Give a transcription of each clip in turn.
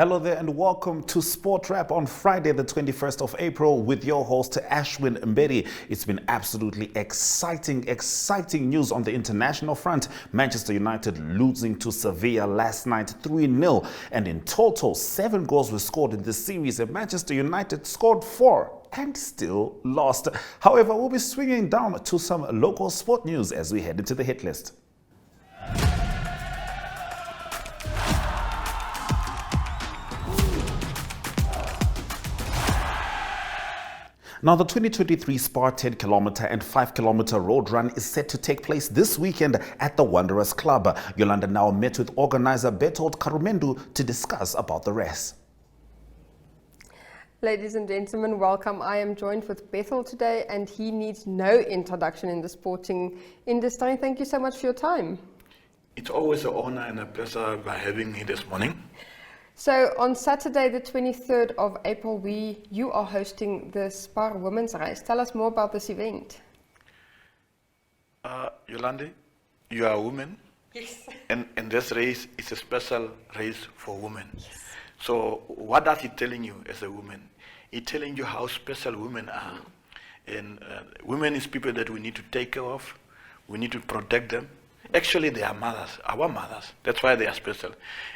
Hello there and welcome to Sport Wrap on Friday the 21st of April with your host Ashwin Mbedi. It's been absolutely exciting news on the international front. Manchester United losing to Sevilla last night 3-0, and in total 7 goals were scored in this series and Manchester United scored 4 and still lost. However, we'll be swinging down to some local sport news as we head into the hit list. Now, the 2023 Spa 10-kilometer and 5-kilometer road run is set to take place this weekend at the Wanderers Club. Yolanda now met with organizer Bertold Karumendu to discuss about the race. Ladies and gentlemen, welcome. I am joined with Bethel today, and he needs no introduction in the sporting industry. Thank you so much for your time. It's always an honor and a pleasure by having me this morning. So on Saturday, the 23rd of April, you are hosting the Spar Women's Race. Tell us more about this event. Yolande, you are a woman. Yes. And this race is a special race for women. Yes. So what does it telling you as a woman? It's telling you how special women are. And women is people that we need to take care of. We need to protect them. Actually, they are mothers, our mothers. That's why they are special.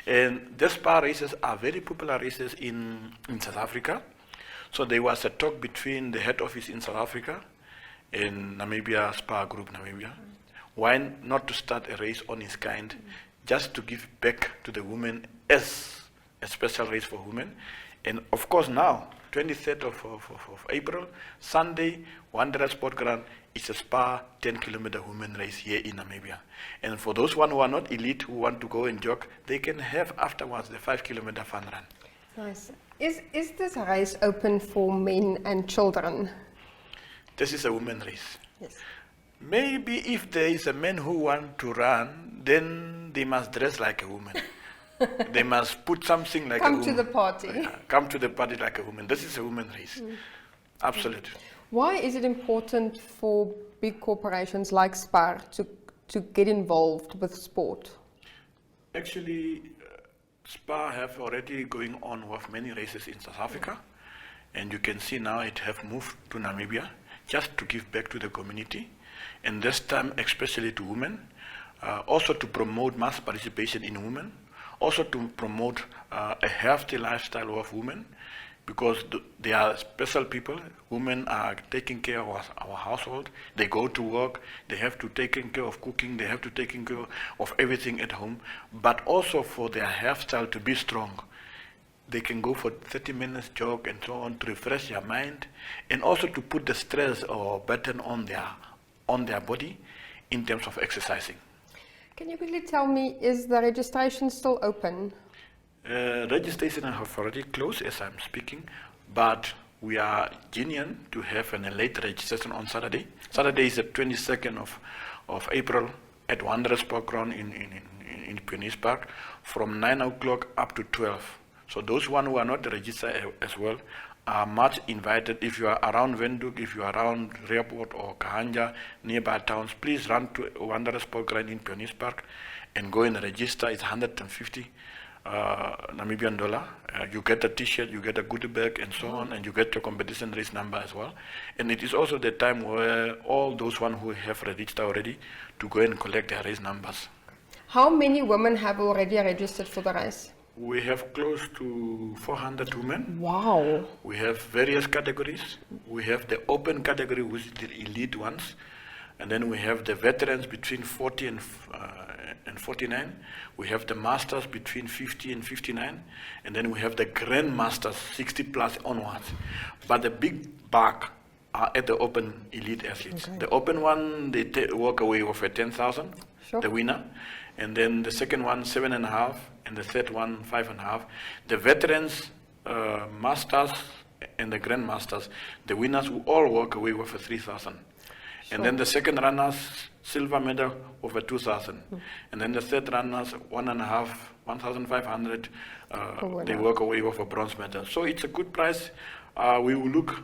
And these Spar races are very popular races in South Africa. So there was a talk between the head office in South Africa and Namibia Spar Group Namibia. Why not to start a race on its kind, just to give back to the women as a special race for women. And of course now, 23rd of April, Sunday, Wanderers Sport Ground, it's a Spa 10-kilometer women race here in Namibia. And for those who are not elite, who want to go and jog, they can have afterwards the 5-kilometer fun run. Nice. Is this race open for men and children? This is a women race. Yes. Maybe if there is a man who want to run, then they must dress like a woman. They must put something like a woman. Come to the party. Come to the party like a woman. This is a women race. Absolutely. Why is it important for big corporations like Spar to get involved with sport? Actually, Spar have already going on with many races in South Africa, and you can see now it have moved to Namibia just to give back to the community, and this time especially to women, also to promote mass participation in women, also to promote a healthy lifestyle of women, because they are special people. Women are taking care of our household. They go to work. They have to take care of cooking. They have to take care of everything at home. But also for their health style to be strong, they can go for 30 minutes jog and so on to refresh their mind, and also to put the stress or burden on their body in terms of exercising. Can you quickly tell me, is the registration still open? Registration have already closed as I'm speaking, but we are genuine to have a late registration on Saturday. Saturday is the 22nd of April at Wanderers Park Ground in Pioneers Park from 9 o'clock up to 12. So those one who are not registered as well are much invited. If you are around Windhoek, if you are around Reaport or Kahanja, nearby towns, please run to Wanderers Park Ground in Pioneers Park and go and register. It's 150 Namibian dollar. You get a t-shirt, you get a goodie bag and so on, and you get your competition race number as well. And it is also the time where all those one who have registered already to go and collect their race numbers. How many women have already registered for the race? We have close to 400 women. Wow. We have various categories. We have the open category, which is the elite ones. And then we have the veterans between 40 and 49. We have the masters between 50 and 59. And then we have the grandmasters 60 plus onwards. But the big bulk are at the open elite athletes. Okay. The open one, they walk away with a 10,000, sure, the winner. And then the second one, 7.5, and the third one, 5.5. The veterans, masters, and the grandmasters, the winners will all walk away with a 3,000. Sure. And then the second runners, silver medal over 2,000. And then the third runners, 1.5, 1,500, they walk away with a bronze medal. So it's a good price. We will look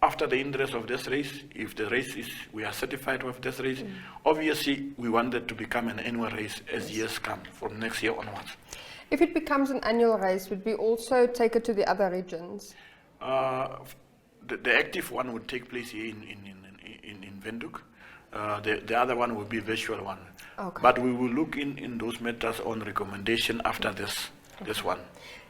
after the interest of this race, if the race is, we are certified with this race, obviously we want it to become an annual race as years come from next year onwards. If it becomes an annual race, would we also take it to the other regions? The active one would take place here in Windhoek. The other one will be virtual one. Okay. But we will look in those matters on recommendation after this one.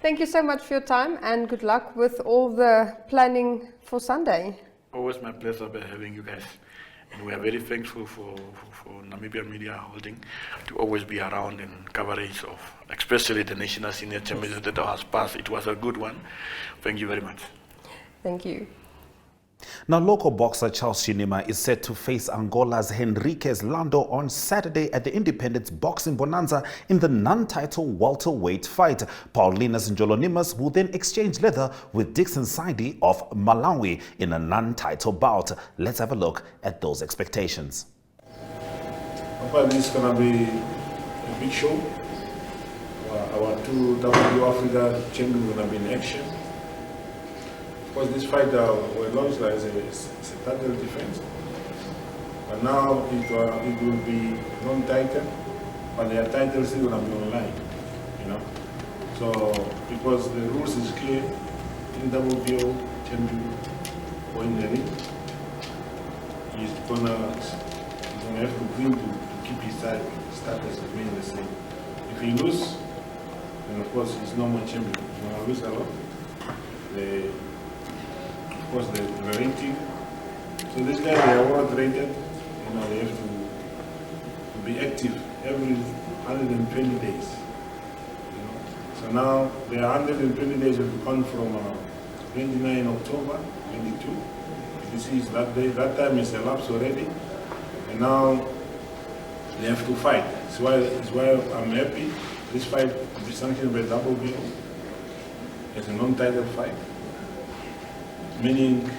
Thank you so much for your time and good luck with all the planning for Sunday. Always my pleasure by having you guys. And we are very thankful for Namibia Media Holding to always be around in coverage of, especially the National Senior Championship that has passed. It was a good one. Thank you very much. Thank you. Now, local boxer Charles Shinima is set to face Angola's Henriques Lando on Saturday at the Independence Boxing Bonanza in the non-title welterweight fight. Paulinus Njolonimus will then exchange leather with Dixon Saidi of Malawi in a non-title bout. Let's have a look at those expectations. This is going to be a big show. Our two W Africa champions are going to be in action. Because this fight was launched as a title defense, but now it will be non-title, but their title is still going to be online, you know. So because the rules is clear, in WBO champion or in the ring, he's gonna have to win to keep his status remaining the same. If he loses, then of course he's no more champion. He's gonna lose a lot. Of course, the rating. So this guy, they are world rated. You know, they have to be active every 120 days. You know? So now they are 120 days will come from 29 October 22. This is that day. That time is elapsed already, and now they have to fight. It's why I'm happy. This fight will be sanctioned by WBO as a non-title fight. Meaning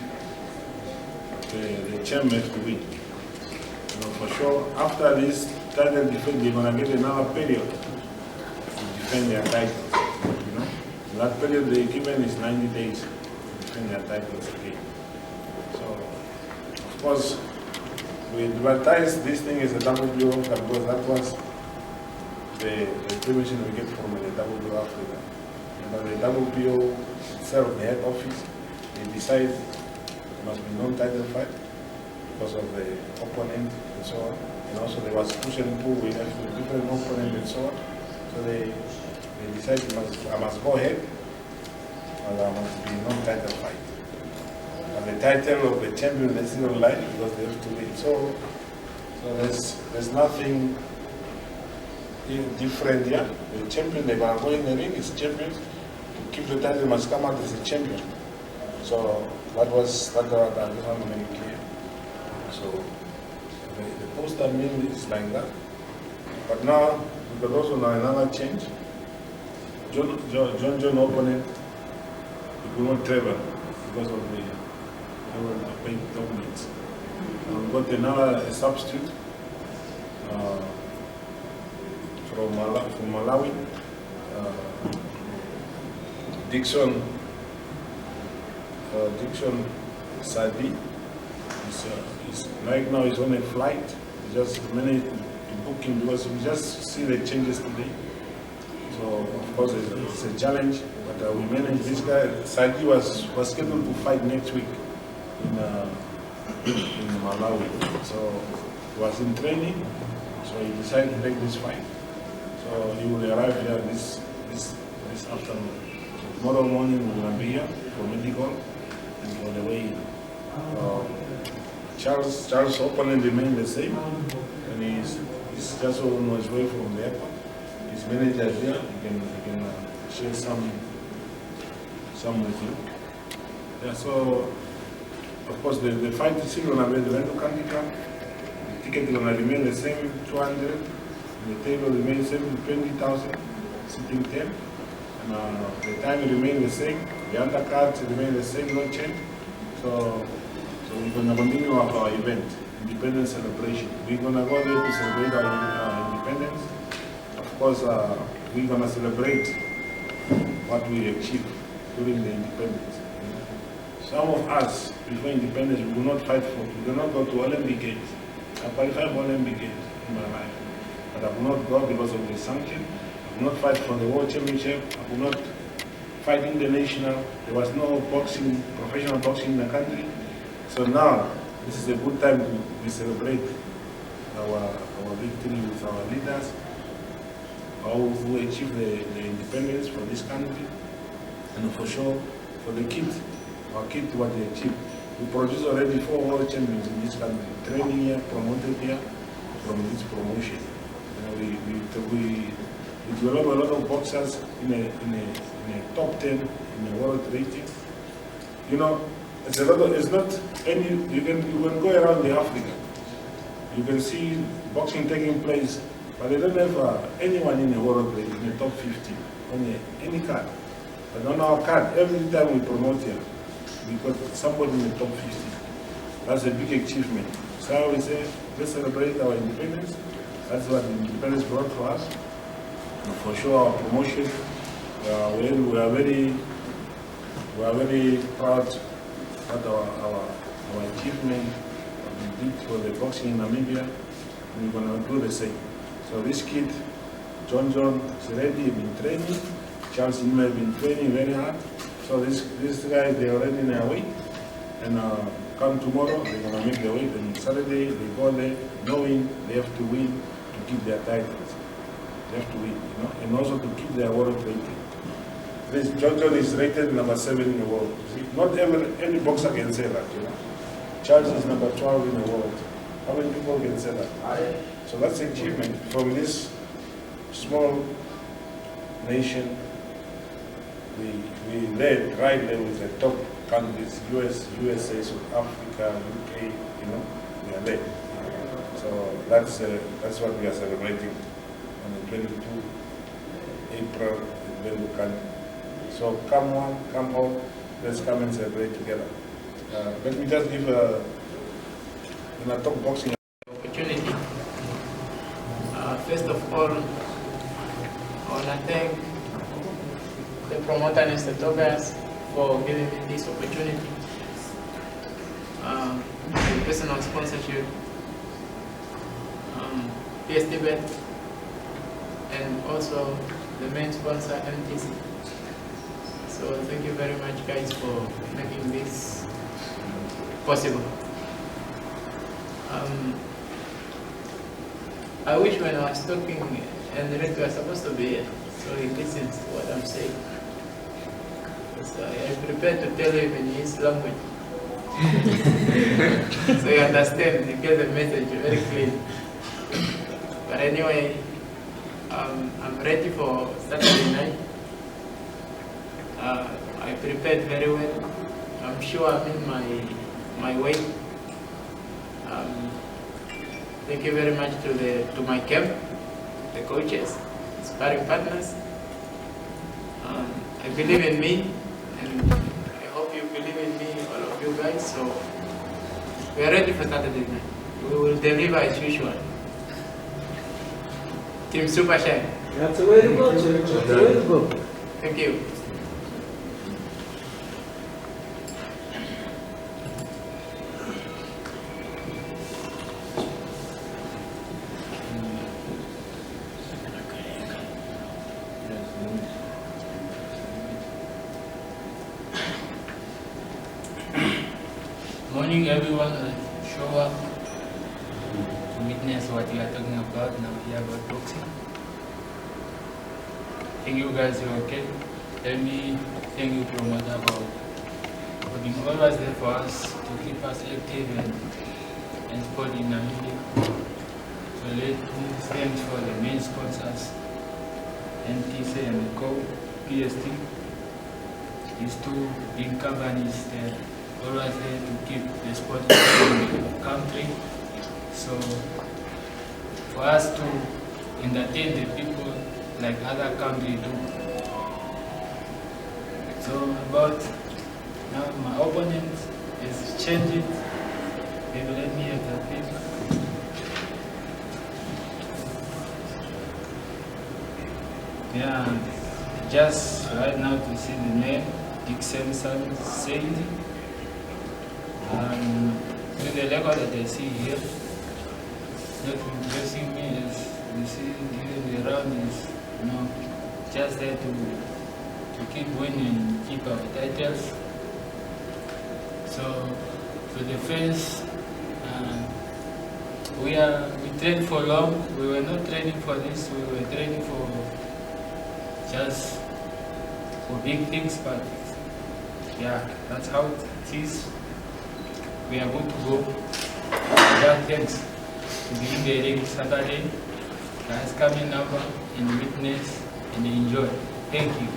the champ has to win. You know, for sure, after this title defense, they're going to get another period to defend their titles. You know? In that period they given is 90 days to defend their titles again. So, of course, we advertise this thing as a WBO because that was the information we get from the WBO Africa. But the WBO itself, the head office, they decide it must be non-title fight because of the opponent and so on. And also there was push and pull with different opponents and so on. So they decide I must go ahead, and I must be non-title fight. And the title of the champion is still online because they have to win. So there's nothing different here. The champion, they're going to go in the ring, is champion. To keep the title, must come out as a champion. So that was I just want to make it clear. So the poster mean is like that. But now we could also know another change. John opponent, he could not travel because of the paid dominance. We got another substitute from Malawi, Dixon Sadi. Right now he's on a flight. We just managed to book him because we just see the changes today. So of course it's a challenge, but we managed this guy. Sadi was scheduled to fight next week in Malawi. So he was in training, so he decided to take this fight. So he will arrive here this afternoon. So tomorrow morning we will be here for medical. On the way, Charles' opponent remained the same, and he's just on his way from the airport. His manager is there. He can share some with you. Yeah. So of course the fight is still going to be the Lando handicap. The ticket is going to remain the same, 200. And the table remains the same, 20,000 sitting 10. The time remains the same, the undercards remain the same, no change. So we're going to continue our event, Independence celebration. We're going to go there to celebrate our independence. Of course, we're going to celebrate what we achieved during the independence. Some of us before independence, we will not fight for, we will not go to Olympic Games. I qualified for Olympic Games in my life, but I will not go because of the sanction. I will not fight for the World Championship. I will not fight international. There was no boxing, professional boxing in the country. So now, this is a good time to celebrate our victory with our leaders, who achieved the independence for this country, and for sure, for the kids, our kids, what they achieved. We produce already 4 world champions in this country, training here, promoted here, from this promotion. We develop a lot of boxers in a top 10 in the world rating. You know, it's a lot of, it's not any, you can go around the Africa. You can see boxing taking place, but they don't have anyone in the world rating, in the top 50, on any card. But on our card, every time we promote here, we got somebody in the top 50. That's a big achievement. So we say, let's celebrate our independence. That's what the independence brought for us. And for sure, our promotion, we are very proud of our achievement we did for the boxing in Namibia, and we're going to do the same. So this kid, John is ready, he's been training. Charles Shinima has been training very hard. So this guy, they're already in their weight, and come tomorrow, they're going to make the weight, and Saturday, they go there knowing they have to win to keep their titles. They have to win, you know, and also to keep their world rating. This John is rated number 7 in the world. See, not any boxer can say that, you know. Charles is number 12 in the world. How many people can say that? So that's an achievement from this small nation. We led right there with the top countries, USA, South Africa, UK, you know, we are led. So that's what we are celebrating on the 22 April in Lando country. So come on, come home, let's come and celebrate together. Let me just give when I talk boxing opportunity. First of all, I want to thank the promoter, Mr. Tobias, for giving me this opportunity. The personal sponsorship, PSD Bet, and also the main sponsor, MTC. So thank you very much, guys, for making this possible. I wish when I was talking, Henriques was supposed to be here, so he listens to what I'm saying. So I prepared to tell him in his language. So he understands, he gets the message very clearly. But anyway, I'm ready for Saturday night. I prepared very well. I'm sure I'm in my weight. Thank you very much to my camp, the coaches, sparring partners. I believe in me, and I hope you believe in me, all of you guys. So we are ready for Saturday night. We will deliver as usual. Team Super Shine. That's the way to go, Church. That's the way to go. Thank you. Morning everyone, show up to witness what we are talking about now here about boxing. Thank you guys, you're okay. Tell me, thank you promoter for being always there for us to keep us active and sport in Namibia. So let me thanks for the main sponsors, NTC and the PST. These two big companies there. Always there to keep the sport in the country. So for us to entertain the people like other countries do. So about now my opponent is changing. They will let me have the paper. Yeah, just right now to see the name, Dixon Said. With the level that I see here, not impressing me is you see even the round is just there to keep winning and keep our titles. So for the fans, we trained for long. We were not training for this. We were training for just for big things, but yeah, that's how it is. We are going to go. Yeah, thanks. To be in the ring Saturday. Guys, come in number and witness and enjoy. Thank you.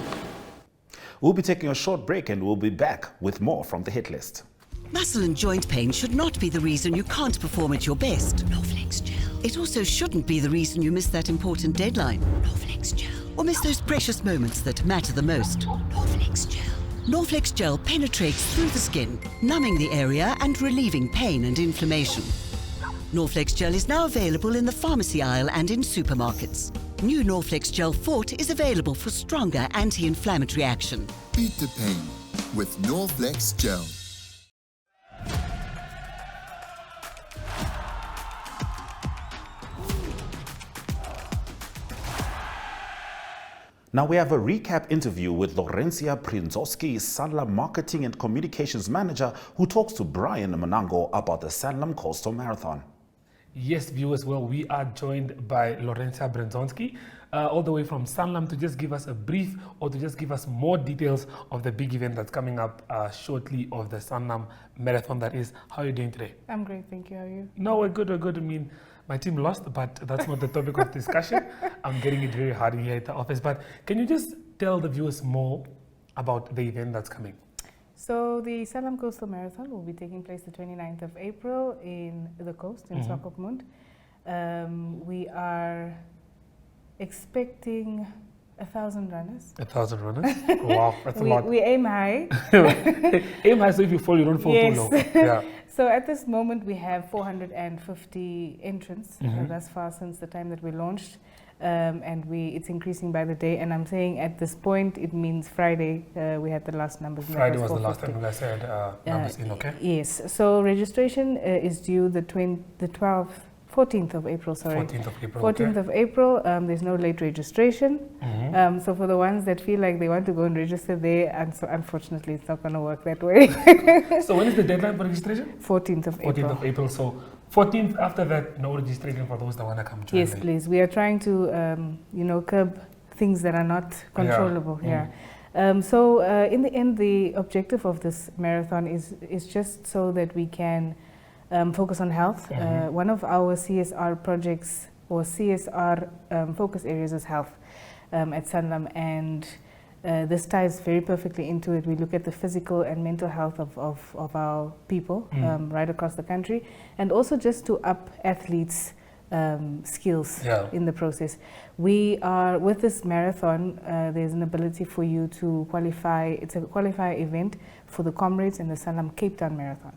We'll be taking a short break and we'll be back with more from the hit list. Muscle and joint pain should not be the reason you can't perform at your best. Norflex Gel. It also shouldn't be the reason you miss that important deadline. Norflex Gel. Or miss those precious moments that matter the most. Norflex Gel. Norflex Gel penetrates through the skin, numbing the area and relieving pain and inflammation. Norflex Gel is now available in the pharmacy aisle and in supermarkets. New Norflex Gel Fort is available for stronger anti-inflammatory action. Beat the pain with Norflex Gel. Now we have a recap interview with Laurencia Prinzowski, Sanlam Marketing and Communications Manager, who talks to Brian Manango about the Sanlam Coastal Marathon. Yes, viewers, well, we are joined by Laurencia Prinzowski, all the way from Sanlam, to just give us a brief or to just give us more details of the big event that's coming up shortly, of the Sanlam Marathon that is. How are you doing today? I'm great, thank you. How are you? No, we're good, we're good. I mean, my team lost, but that's not the topic of discussion. I'm getting it very hard here at the office. But can you just tell the viewers more about the event that's coming? So the Sanlam Coastal Marathon will be taking place the 29th of April in the coast, in Swakopmund. We are expecting 1,000 runners. 1,000 runners? Wow, that's a lot. We aim high. Aim high, so if you fall, you don't fall too low. Yeah. So at this moment, we have 450 entrants thus far since the time that we launched. And it's increasing by the day. And I'm saying at this point, it means Friday, we had the last numbers. Friday was the last time you guys had numbers in, okay? Yes. So registration is due the 14th of April, sorry. 14th of April, 14th of April, there's no late registration. So for the ones that feel like they want to go and register there, and so unfortunately it's not going to work that way. So when is the deadline for registration? 14th of April. 14th of April, so 14th, after that, no registration for those that want to come to. Yes, please. We are trying to, curb things that are not controllable here. So in the end, the objective of this marathon is just so that we can focus on health. One of our CSR projects or CSR focus areas is health at Sanlam, and this ties very perfectly into it. We look at the physical and mental health of our people right across the country, and also just to up athletes' skills in the process. We are, with this marathon, there's an ability for you to qualify. It's a qualifier event for the Comrades and the Sanlam Cape Town Marathon.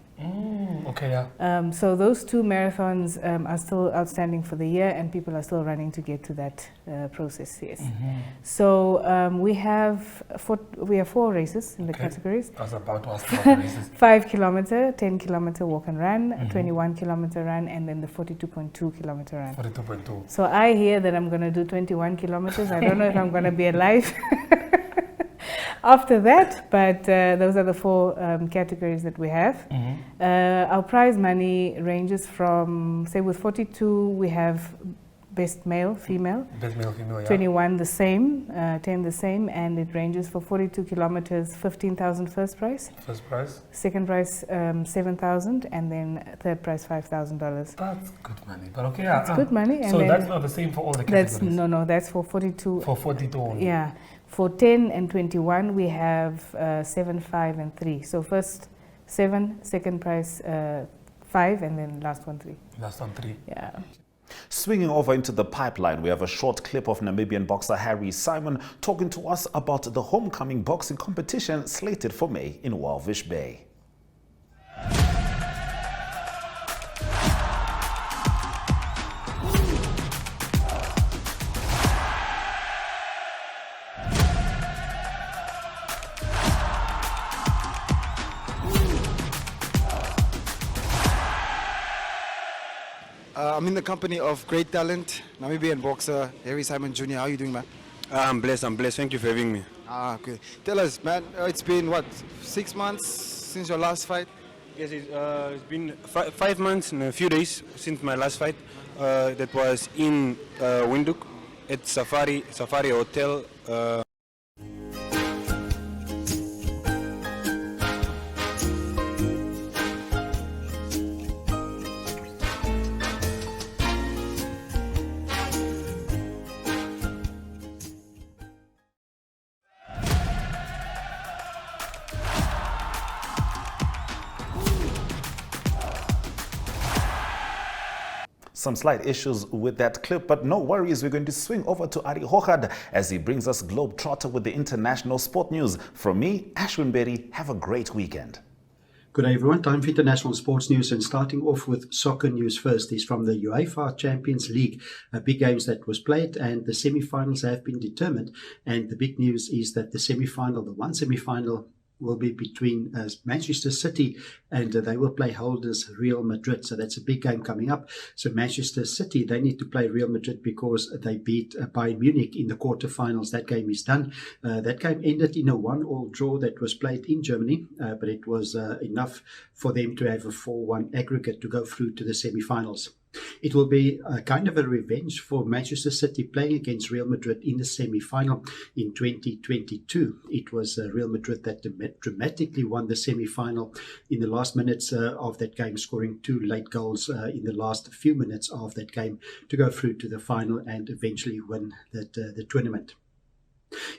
Okay, yeah. So those two marathons are still outstanding for the year, and people are still running to get to that process, yes. So we have 4 races in the categories. I was about to ask about the races. 5 kilometer, 10 kilometer walk and run, 21 kilometer run, and then the 42.2 kilometer run. 42.2. So I hear that I'm going to do 21 kilometers. I don't know if I'm going to be alive after that, but those are the 4 categories that we have. Our prize money ranges from, say with 42, we have best male, female. Best male, female, yeah. 21 the same, 10 the same, and it ranges for 42 kilometers, 15,000 first prize. First prize. Second prize, 7,000, and then third prize, $5,000. That's good money, but okay, yeah. It's good money. And so that's not the same for all the categories? That's for 42. For 42 only? Yeah. For 10 and 21, we have 7, 5, and 3. So first 7, second prize 5, and then last one 3. Last one 3. Yeah. Swinging over into the pipeline, we have a short clip of Namibian boxer Harry Simon talking to us about the homecoming boxing competition slated for May in Walvish Bay. I'm in the company of great talent, Namibian boxer Harry Simon Jr. How are you doing, man? I'm blessed. Thank you for having me. Okay. Tell us, man, it's been what, 6 months since your last fight? Yes, it's been 5 months and a few days since my last fight. That was in Windhoek at Safari Hotel. Some slight issues with that clip, but no worries. We're going to swing over to Ari Hochad as he brings us Globetrotter with the international sport news. From me, Ashwin Berry, have a great weekend. Good day, everyone. Time for international sports news, and starting off with soccer news first is from the UEFA Champions League. Big games that was played and the semi-finals have been determined. And the big news is that the one semi-final will be between Manchester City and they will play holders Real Madrid. So that's a big game coming up. So Manchester City, they need to play Real Madrid because they beat Bayern Munich in the quarterfinals. That game is done. That game ended in a 1-1 draw that was played in Germany, but it was enough for them to have a 4-1 aggregate to go through to the semi-finals. It will be kind of a revenge for Manchester City playing against Real Madrid in the semi-final in 2022. It was Real Madrid that dramatically won the semi-final in the last minutes of that game, scoring 2 late goals in the last few minutes of that game to go through to the final and eventually win the tournament.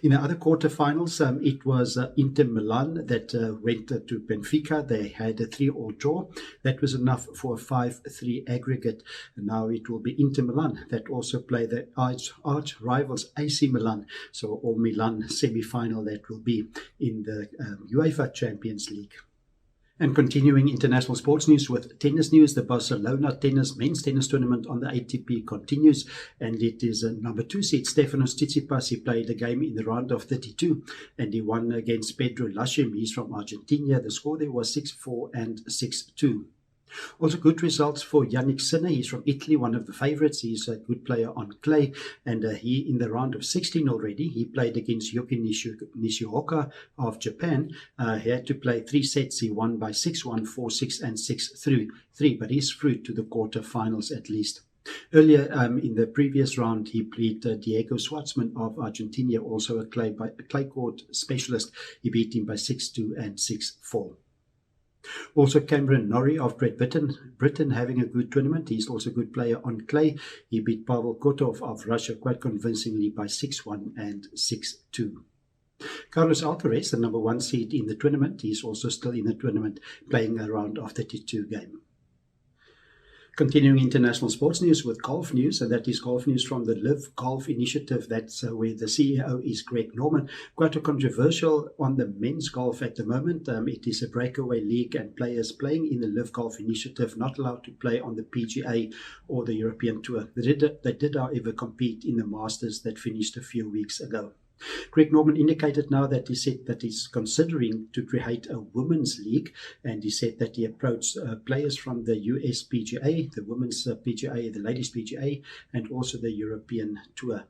In the other quarterfinals, it was Inter Milan that went to Benfica. They had a 3-3 draw. That was enough for a 5-3 aggregate. And now it will be Inter Milan that also play the arch rivals AC Milan. So all Milan semi-final that will be in the UEFA Champions League. And continuing international sports news with tennis news, the Barcelona men's tennis tournament on the ATP continues, and it is number 2 seed Stefanos Tsitsipas. He played a game in the round of 32 and he won against Pedro Lachem. He's from Argentina. The score there was 6-4 and 6-2. Also good results for Yannick Sinner. He's from Italy, one of the favorites. He's a good player on clay, and he in the round of 16 already. He played against Yuki Nishioka of Japan. He had to play 3 sets. He won by 6-1, 4-6 and 6-3, but he's through to the quarterfinals at least. Earlier in the previous round, he beat Diego Schwartzman of Argentina, also a clay court specialist. He beat him by 6-2 and 6-4. Also, Cameron Norrie of Great Britain having a good tournament. He's also a good player on clay. He beat Pavel Kotov of Russia quite convincingly by 6-1 and 6-2. Carlos Alcaraz, the number 1 seed in the tournament, he's also still in the tournament playing a round of 32 game. Continuing international sports news with golf news, and that is golf news from the Live Golf Initiative. That's where the CEO is Greg Norman. Quite a controversial on the men's golf at the moment. It is a breakaway league, and players playing in the Live Golf Initiative not allowed to play on the PGA or the European Tour. They did, however, compete in the Masters that finished a few weeks ago. Greg Norman indicated now that he said that he's considering to create a women's league, and he said that he approached players from the US PGA, the women's PGA, the ladies PGA, and also the European Tour.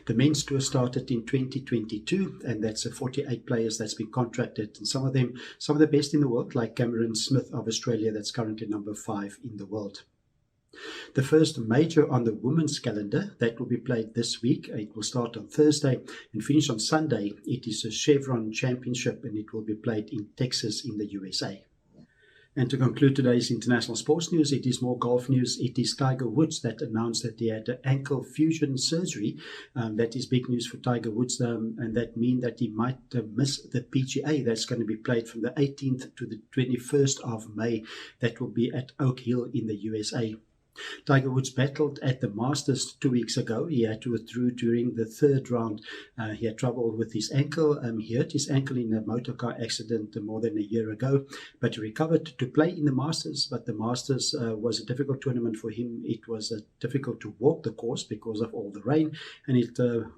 The men's tour started in 2022, and that's 48 players that's been contracted, and some of the best in the world, like Cameron Smith of Australia, that's currently number 5 in the world. The first major on the women's calendar that will be played this week. It will start on Thursday and finish on Sunday. It is a Chevron Championship, and it will be played in Texas in the USA. And to conclude today's international sports news, it is more golf news. It is Tiger Woods that announced that he had ankle fusion surgery. That is big news for Tiger Woods, and that means that he might miss the PGA. That's going to be played from the 18th to the 21st of May. That will be at Oak Hill in the USA. Tiger Woods battled at the Masters 2 weeks ago. He had to withdraw during the 3rd round. He had trouble with his ankle. He hurt his ankle in a motor car accident more than a year ago, but he recovered to play in the Masters. But the Masters was a difficult tournament for him. It was difficult to walk the course because of all the rain, and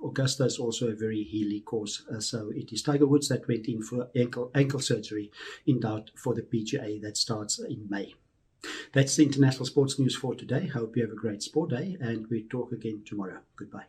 Augusta is also a very hilly course. So it is Tiger Woods that went in for ankle surgery in doubt for the PGA that starts in May. That's the international sports news for today. Hope you have a great sport day, and we talk again tomorrow. Goodbye.